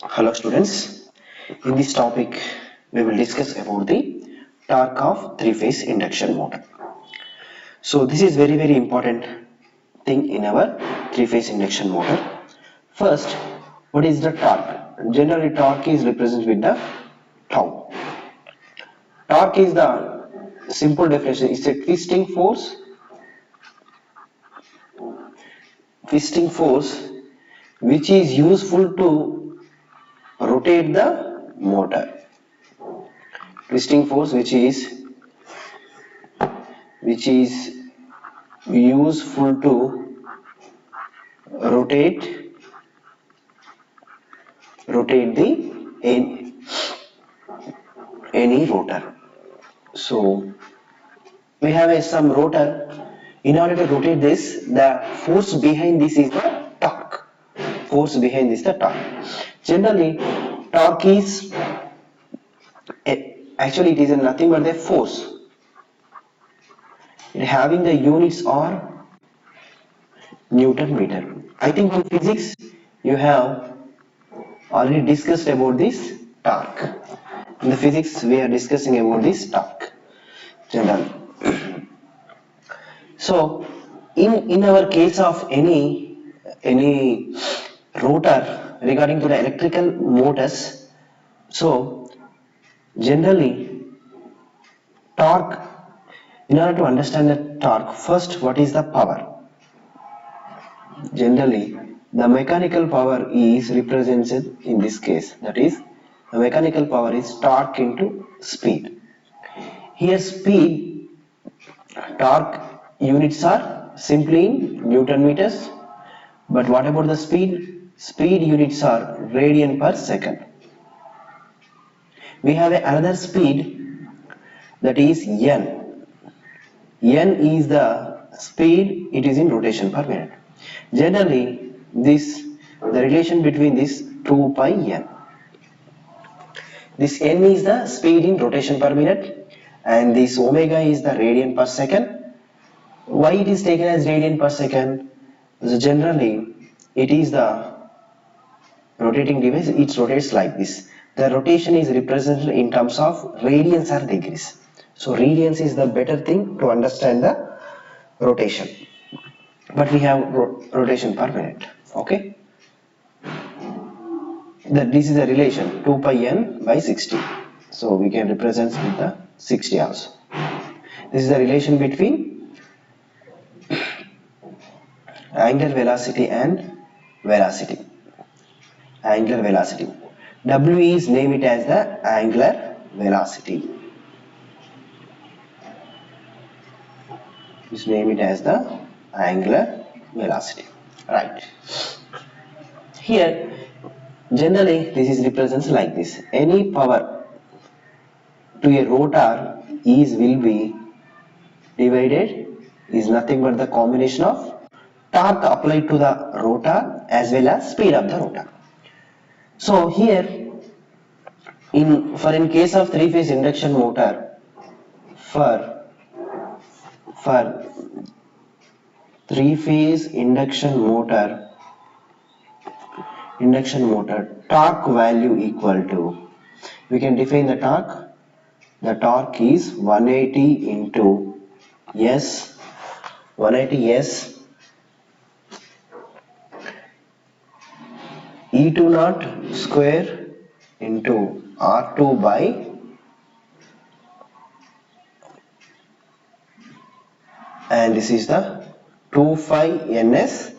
Hello students, in this topic we will discuss about the torque of three-phase induction motor. So this is very important thing in our three-phase induction motor. First, what is the torque? Generally torque is represented with the tau. Torque is the simple definition, it's a twisting force which is useful to rotate the motor. Twisting force which is useful to rotate the any rotor. So we have some rotor. In order to rotate this, the force behind this is the torque. Force behind this is the torque. Generally torque is actually it is nothing but the force. Having the units are Newton meter. I think in physics you have already discussed about this torque. In the physics we are discussing about this torque generally. So in our case of any rotor regarding to the electrical motors, so generally torque, in order to understand the torque, first what is the power? Generally the mechanical power is represented in this case, that is the mechanical power is torque into speed. Here speed, torque units are simply in Newton meters, but what about the speed? Speed units are radian per second. We have another speed, that is n. N is the speed, it is in rotation per minute. Generally the relation between this 2 pi n. This n is the speed in rotation per minute and this omega is the radian per second. Why it is taken as radian per second? So generally it is the rotating device, it rotates like this. The rotation is represented in terms of radians or degrees. So radians is the better thing to understand the rotation. But we have rotation per minute. Okay. This is the relation 2 pi n by 60. So we can represent with the 60 also. This is the relation between angular velocity and velocity. Angular velocity. W is name it as the angular velocity. Just name it as the angular velocity. Right. Here generally this is represented like this. Any power to a rotor will be divided is nothing but the combination of torque applied to the rotor as well as speed of the rotor. So here in case of three-phase induction motor, for three-phase induction motor torque value equal to, we can define the torque is 180 into S 180 S E2 naught square into R2 by and this is the 2 phi ns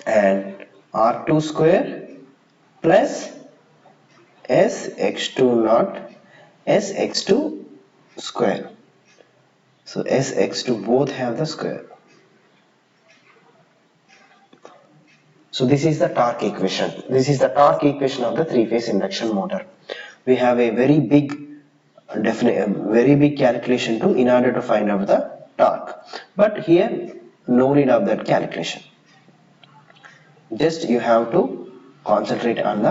and R2 square plus Sx2 naught Sx2 square. So Sx2 both have the square. So this is the torque equation. This is the torque equation of the three-phase induction motor. We have a very big calculation to in order to find out the torque. But here no need of that calculation. Just you have to concentrate on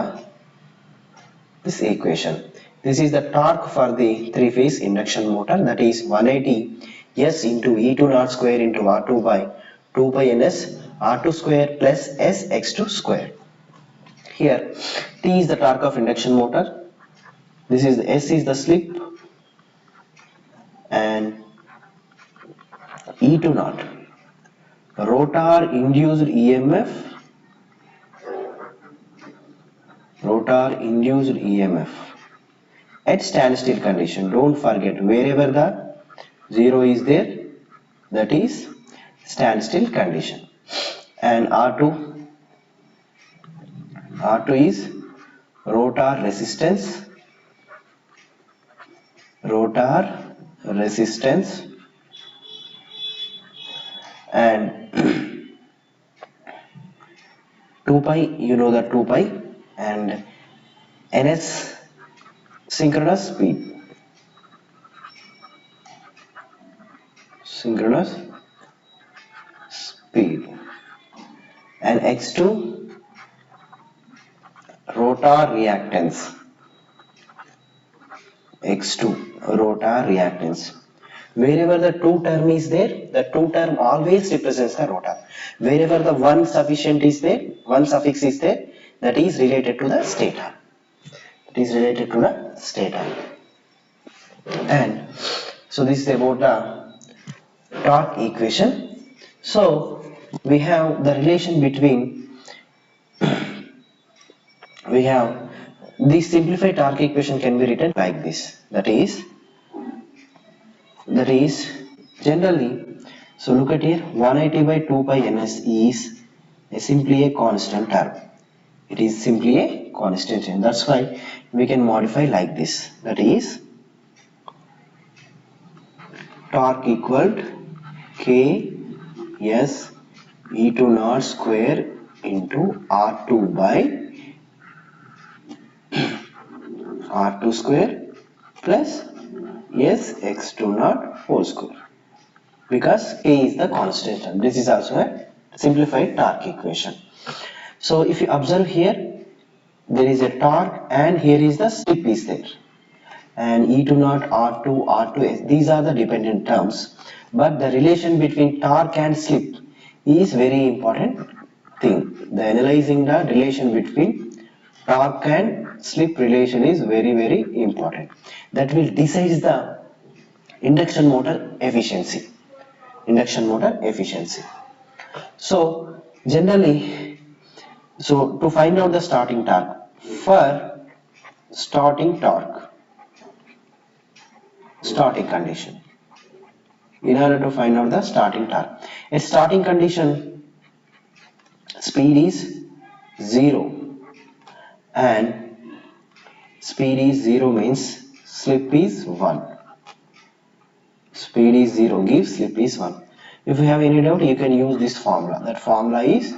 this equation. This is the torque for the three-phase induction motor, that is 180 S into E2 naught square into R2 by 2 pi ns R2 square plus Sx2 square. Here T is the torque of induction motor, this is S is the slip, and E2 naught rotor induced EMF at standstill condition. Don't forget, wherever the 0 is there, that is standstill condition. And R2 is rotor resistance and 2 pi, you know the 2 pi, and ns synchronous speed, and x2 rotor reactance, Wherever the 2 term is there, the 2 term always represents the rotor. Wherever the 1 suffix is there, that is related to the stator. And so this is about the torque equation. So we have the relation between, this simplified torque equation can be written like this. That is generally, so look at here, 180 by 2 pi ns is simply a constant term. It is simply a constant term. That's why we can modify like this. That is torque equal K S E2 naught square into R2 by R2 square plus S x2 naught whole square, because K is the constant term. This is also a simplified torque equation. So if you observe here, there is a torque and here is the slip is there, and E2 naught, R2S, these are the dependent terms, but the relation between torque and slip is very important thing. The analyzing the relation between torque and slip relation is very, very important. That will decide the induction motor efficiency. So generally, so to find out the starting torque, for starting condition, in order to find out the starting torque, a starting condition speed is 0, and speed is 0 means slip is 1. Speed is 0 gives slip is 1. If you have any doubt, you can use this formula. That formula is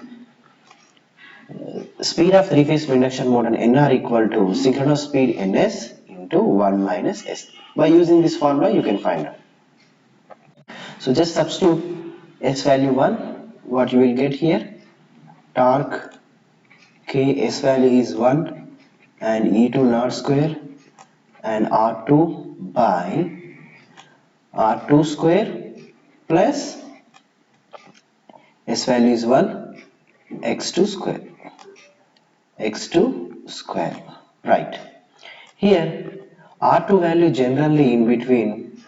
speed of three-phase induction motor NR equal to synchronous speed NS into 1 minus S. By using this formula, you can find out. So just substitute S value 1. What you will get here? Torque K S value is 1 and E2 naught square and R2 by R2 square plus S value is 1, x2 square, right. Here R2 value generally in between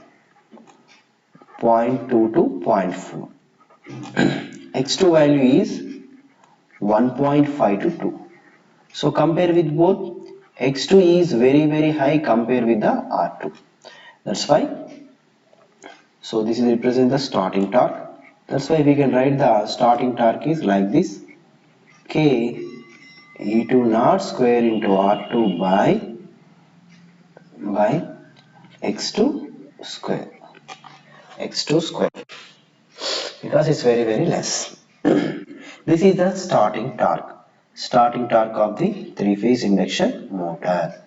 0.2 to 0.4, x2 value is 1.5 to 2. So compare with both, x2 is very, very high compared with the R2. That's why, so this is represent the starting torque. That's why we can write the starting torque is like this: K E2 naught square into R2 by x2 square, because it's very, very less. This is the starting torque of the three-phase induction motor.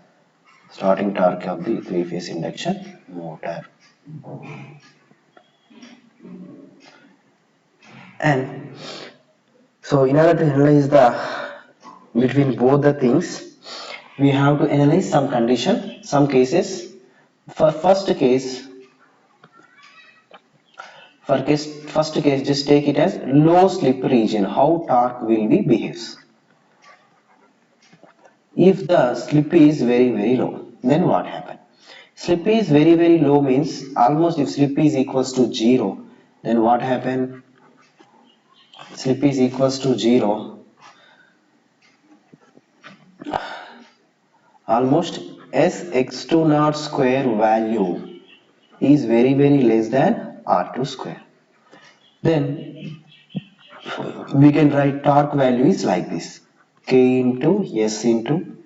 And so in order to analyze the between both the things, we have to analyze some condition, some cases. For first case, just take it as low slip region, how torque will be behaves. If the slip is very low, then what happen? Slip is very low means almost if slip is equals to 0, then what happen? Slip is equals to 0, almost sx2 naught square value is very less than r2 square. Then we can write torque value is like this: k into s into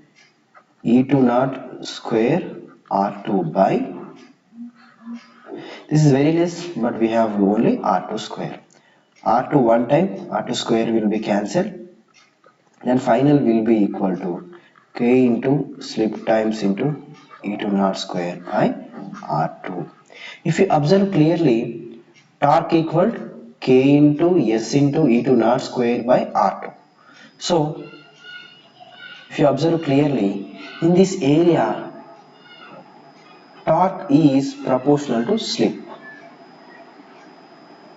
e2 naught square r2 by, this is very less but we have only r2 square. R2 one time, R2 square will be cancelled, then final will be equal to k into slip times into e2 naught square by R2. If you observe clearly, torque equal k into s into e2 naught square by R2. So if you observe clearly, in this area torque is proportional to slip.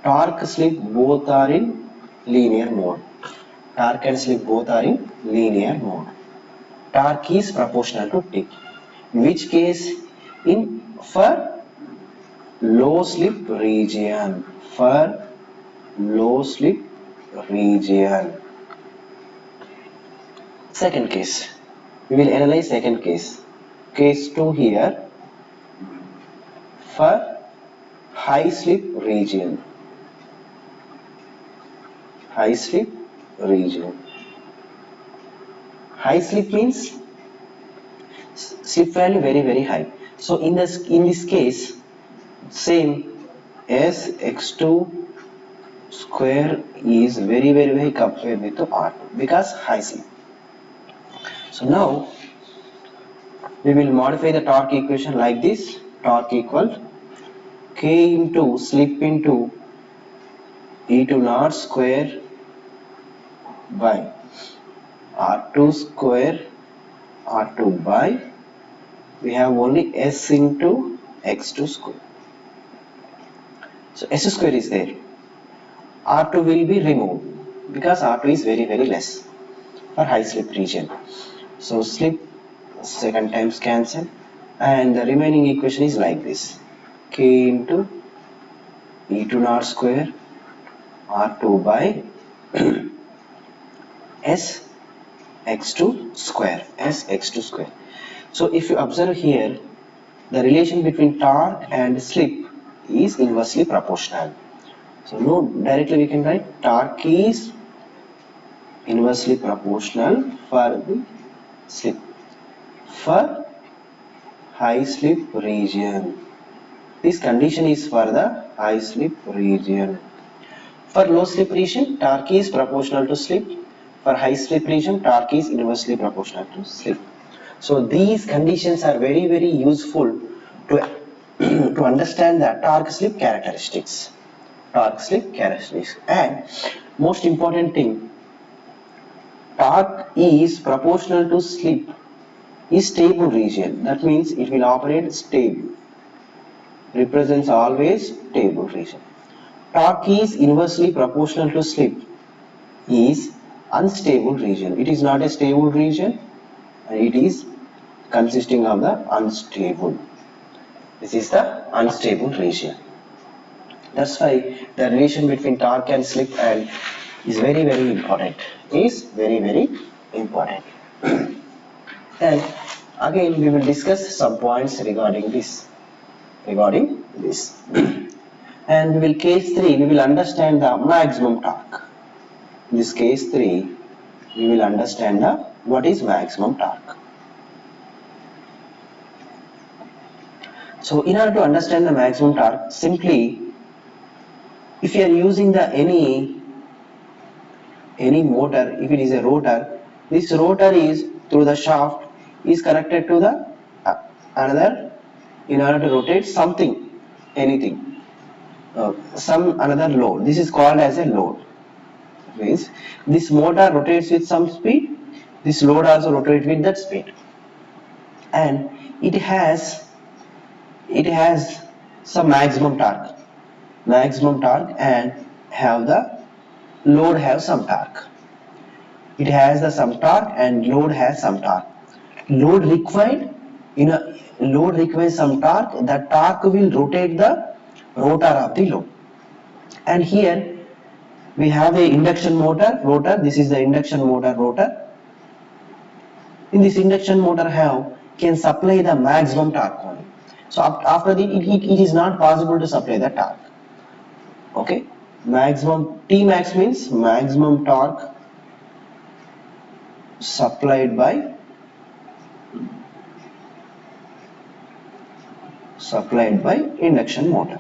Torque slip both are in linear mode. Torque and slip both are in linear mode. Torque is proportional to T. In which case, for low slip region, for low slip region. Second case, we will analyze second case. Case 2 here, for high slip region. High slip region. High slip means slip value very high. So in this case, same as x2 square is very high compared with the r2 because high slip. So now we will modify the torque equation like this: torque equal k into slip into e2 naught square by r2 square, r2 by, we have only s into x2 square. So s square is there. R2 will be removed because R2 is very less for high slip region. So slip second times cancel, and the remaining equation is like this: k into e2 naught square r2 by s x2 square, s x2 square. So if you observe here, the relation between torque and slip is inversely proportional. So now directly we can write torque is inversely proportional for the slip for high slip region. This condition is for the high slip region. For low slip region, torque is proportional to slip. For high slip region, torque is inversely proportional to slip. So these conditions are very useful to to understand the torque slip characteristics. Torque slip characteristics. And most important thing, torque is proportional to slip is stable region. That means it will operate stable. Represents always stable region. Torque is inversely proportional to slip is unstable region. It is not a stable region. It is consisting of the unstable. This is the unstable region. That's why the relation between torque and slip and is very important. Is very important. And again we will discuss some points regarding this. And we will case 3, we will understand the maximum torque. In this case 3, we will understand what is maximum torque. So in order to understand the maximum torque, simply if you are using the any motor, if it is a rotor, this rotor is through the shaft is connected to the another in order to rotate something, anything, some another load. This is called as a load. Means this motor rotates with some speed, this load also rotates with that speed, and it has some maximum torque, and have the load have some torque. It has the some torque and load has some torque. load required in a load requires some torque, that torque will rotate the rotor of the load. And here we have a induction motor rotor. This is the induction motor rotor. In this induction motor can supply the maximum torque only. So after the it is not possible to supply the torque. Okay, maximum Tmax means maximum torque supplied by induction motor.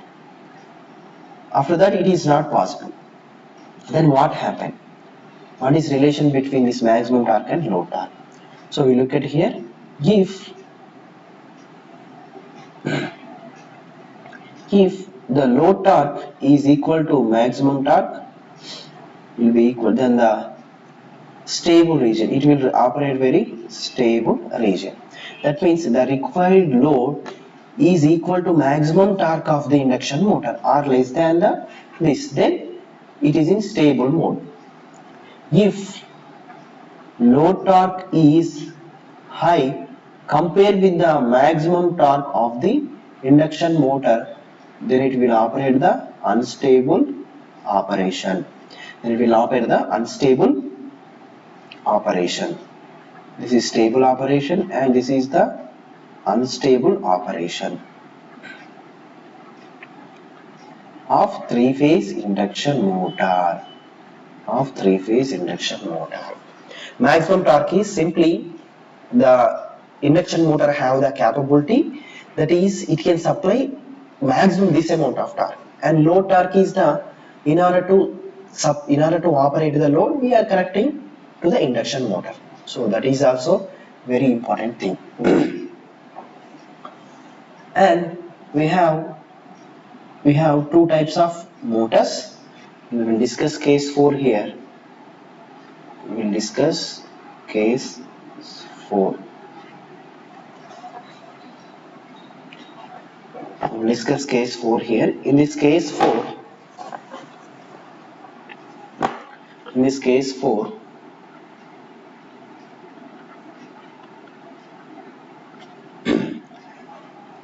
After that it is not possible. Then what happened? What is relation between this maximum torque and load torque? So we look at here. If the load torque is equal to maximum torque, will be equal, then the stable region, it will operate very stable region. That means the required load is equal to maximum torque of the induction motor or less than this, then it is in stable mode. If load torque is high compared with the maximum torque of the induction motor, then it will operate the unstable operation. This is stable operation and this is the unstable operation of three-phase induction motor. Maximum torque is simply the induction motor have the capability, that is it can supply maximum this amount of torque, and load torque is the in order to operate the load we are connecting to the induction motor. So that is also very important thing. And we have two types of motors. We will discuss case 4 here. We will discuss case 4. We will discuss case 4 here. In this case 4,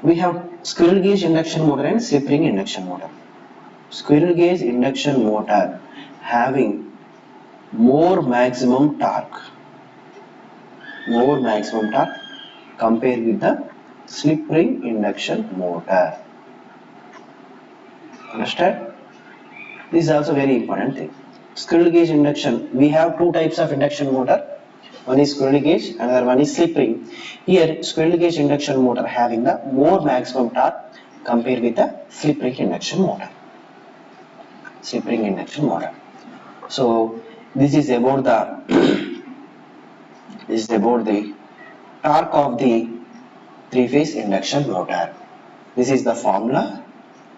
we have squirrel cage induction motor and slip ring induction motor. Squirrel cage induction motor having more maximum torque compared with the slip ring induction motor. Understand? This is also very important thing. Squirrel cage induction, we have two types of induction motor. One is squirrel cage, another one is slip ring. Here squirrel cage induction motor having the more maximum torque compared with the slip ring induction motor. So this is about the torque of the three-phase induction motor. This is the formula,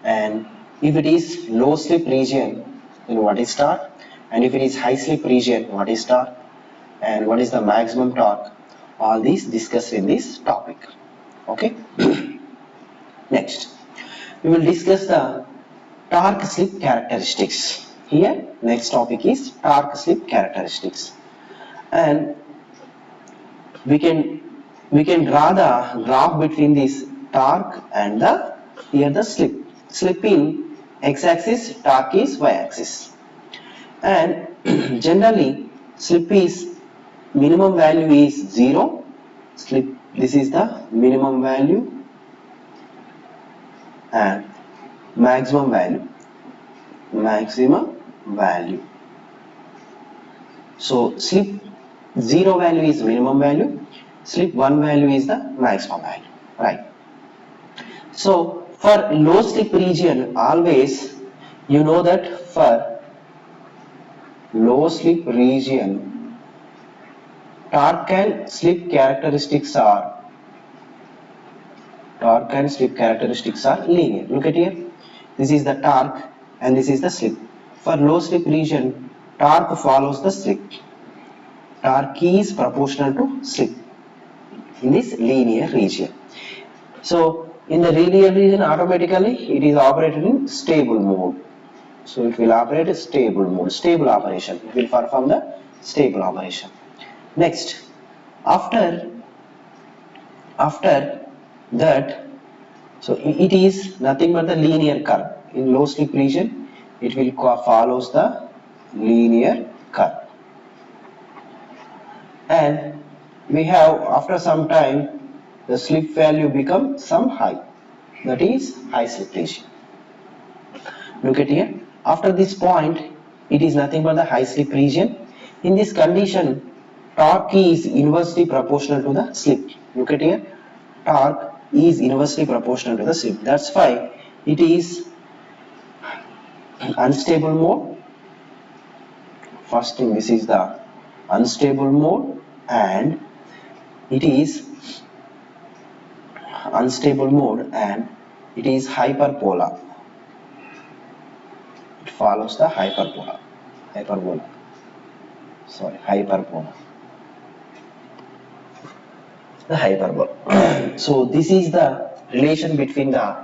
and if it is low slip region, then what is torque, and if it is high slip region, what is torque, and what is the maximum torque, all these discussed in this topic. Okay. Next we will discuss the torque slip characteristics. Here next topic is torque slip characteristics, and we can draw the graph between this torque and the slip. Slip in x-axis, torque is y-axis, and generally slip is minimum value is 0. This is the minimum value, and maximum value. So slip 0 value is minimum value, slip 1 value is the maximum value, right? So for low slip region, always you know that for low slip region, torque and slip characteristics are linear. Look at here, this is the torque and this is the slip. For low slip region, torque follows the slip. Torque is proportional to slip in this linear region. So in the linear region, automatically it is operated in stable mode. So it will operate a stable mode, stable operation. It will perform the stable operation. Next, after After that, so it is nothing but the linear curve. In low slip region, it will follows the linear curve. And we have, after some time, the slip value become some high. That is high slip region. Look at here. After this point, it is nothing but the high slip region. In this condition, torque is inversely proportional to the slip. Look at here. Torque is inversely proportional to the slip. That's why it is unstable mode. First thing, this is the unstable mode, and it is unstable mode, and it is hyperpolar. It follows the hyperpolar. The hyperbola. So this is the relation between the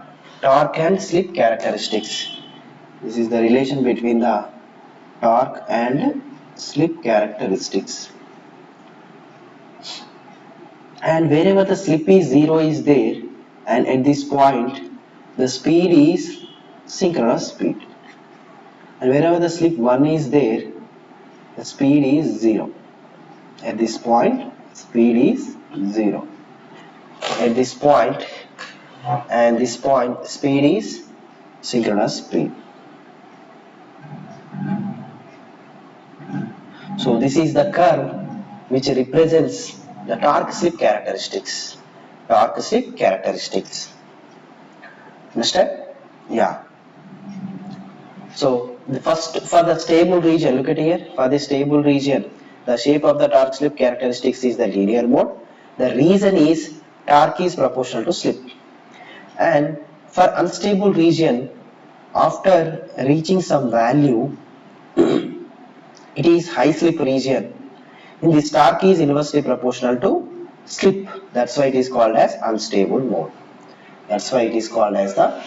torque and slip characteristics. This is the relation between the torque and slip characteristics. And wherever the slip is 0 is there, and at this point the speed is synchronous speed. And wherever the slip 1 is there, the speed is 0. At this point, speed is 0. At this point and this point, speed is synchronous speed. So this is the curve which represents the torque slip characteristics. Torque slip characteristics. Understand? Yeah. So the first, for the stable region, look at here. For the stable region, the shape of the torque slip characteristics is the linear mode. The reason is torque is proportional to slip. And for unstable region, after reaching some value, it is high slip region. In this, torque is inversely proportional to slip. That's why it is called as unstable mode. That's why it is called as the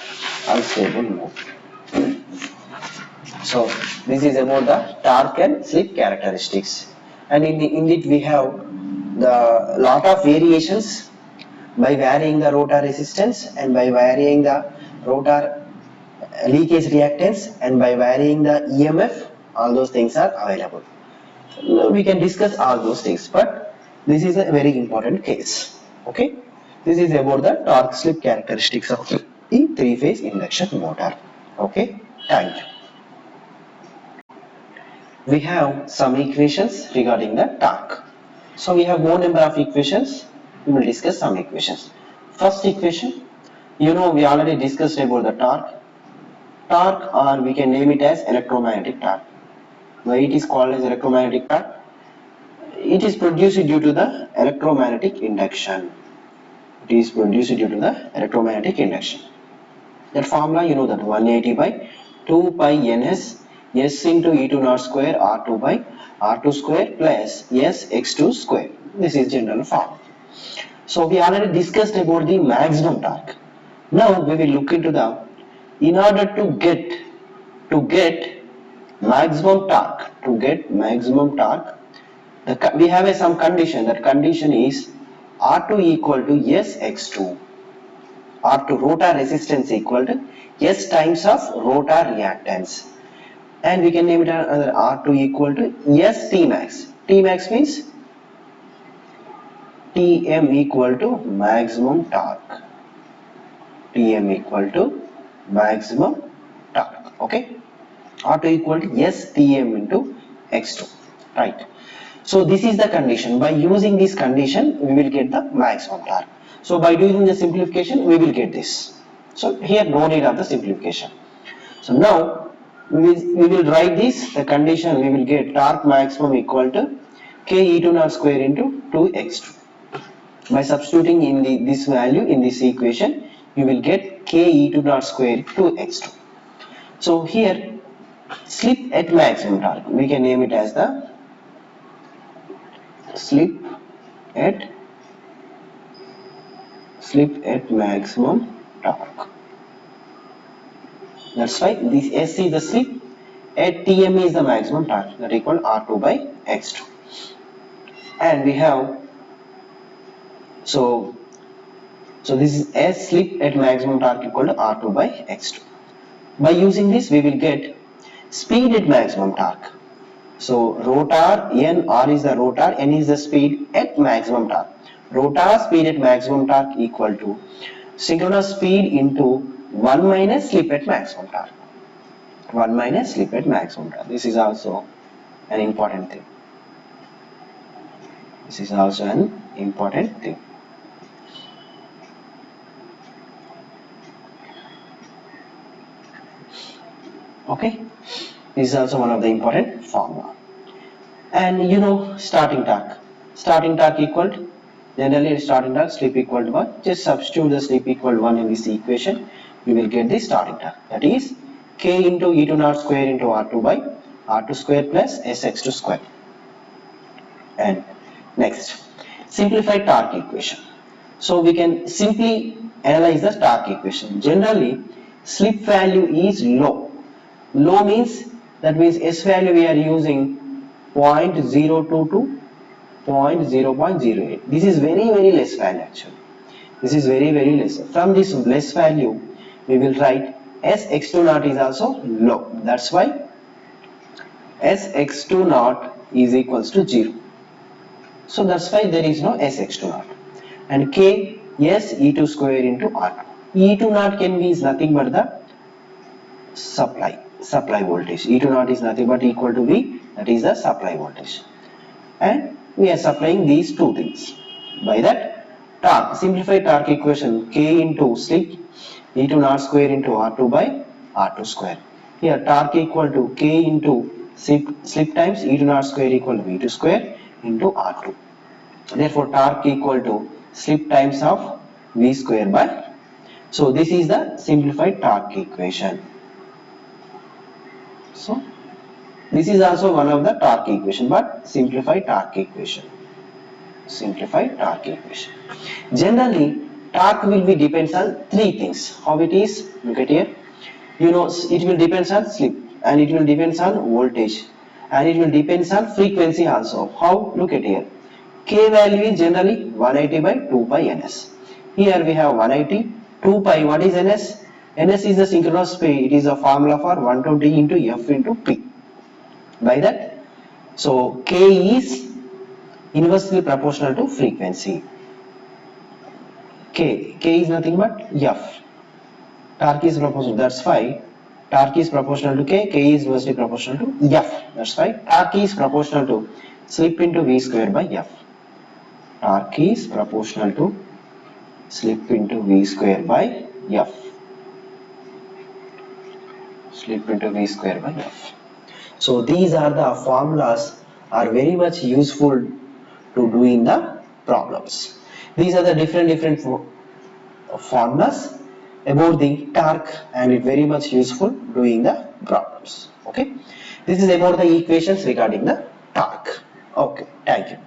unstable mode. So this is about the torque and slip characteristics. And in it we have the lot of variations by varying the rotor resistance, and by varying the rotor leakage reactance, and by varying the EMF. All those things are available. We can discuss all those things, but this is a very important case. Okay, this is about the torque slip characteristics of the three-phase induction motor. Okay, thank you. We have some equations regarding the torque. So we have more number of equations. We will discuss some equations. First equation, we already discussed about the torque. Torque, or we can name it as electromagnetic torque. Why it is called as electromagnetic torque? It is produced due to the electromagnetic induction. It is produced due to the electromagnetic induction. That formula, that 180 by 2 pi ns s into e to naught square r2 by r2 square plus s x2 square. This is general form. So we already discussed about the maximum torque. Now we will look into the, in order to get maximum torque, we have some condition. That condition is R2 equal to Sx2. R2, rotor resistance, equal to S times of rotor reactance. And we can name it another R2 equal to S Tmax. Tmax means Tm equal to maximum torque. Tm equal to maximum torque. Okay. R2 equal to S Tm into X2. Right. So this is the condition. By using this condition, we will get the maximum torque. So by doing the simplification, we will get this. So here no need of the simplification. So now we will write this, the condition. We will get torque maximum equal to k e to naught square into 2x2. By substituting in this value in this equation, you will get k e to naught square 2x2. So here slip at maximum torque, we can name it as the slip at maximum torque. That's why this S is the slip, at Tm is the maximum torque, that equal R2 by X2. And we have, so So this is S slip at maximum torque equal to R2 by X2. By using this, we will get speed at maximum torque. So rotor N, R is the rotor, N is the speed at maximum torque. Rotor speed at maximum torque equal to synchronous speed into 1 minus slip at maximum torque. 1 minus slip at maximum torque. This is also an important thing. This is also an important thing. Okay, this is also one of the important formula. And you know starting torque. Starting torque equal to, generally starting torque slip equal to 1. Just substitute the slip equal to 1 in this equation. You will get the starting torque. That is K into E2 naught square into R2 by R2 square plus SX2 square. And next, simplified torque equation. So we can simply analyze the torque equation. Generally, slip value is low. Low means, that means S value we are using 0.02 to 0.08. This is very less value actually. This is very less. From this less value, we will write Sx2 naught is also low. That's why Sx2 naught is equals to 0. So that's why there is no Sx2 naught. And K, yes, E2 square into R2. E2 naught can be is nothing but the supply voltage. E2 naught is nothing but equal to V, that is the supply voltage. And we are supplying these two things. By that, torque, simplified torque equation, K into slip, E2 naught square into R2 by R2 square. Here torque equal to K into slip times E2 naught square equal to V2 square into R2. Therefore, torque equal to slip times of V square by. So this is the simplified torque equation. So this is also one of the torque equation, but simplified torque equation. Simplified torque equation. Generally, torque will be depends on three things. How it is? Look at here. You know, it will depends on slip, and it will depends on voltage, and it will depends on frequency also. How? Look at here. K value is generally 180 by 2 pi ns. Here we have 180, 2 pi. What is ns? Ns is the synchronous speed. It is a formula for 120 into F into P. By that, so K is inversely proportional to frequency. K is nothing but F. Torque is proportional. That's why torque is proportional to K. K is inversely proportional to F. That's why torque is proportional to slip into V square by F. Torque is proportional to slip into V square by F. Slip into V square by F. So these are the formulas are very much useful to doing the problems. These are the different formulas about the torque, and it very much useful doing the problems. Okay, this is about the equations regarding the torque. Okay, thank you.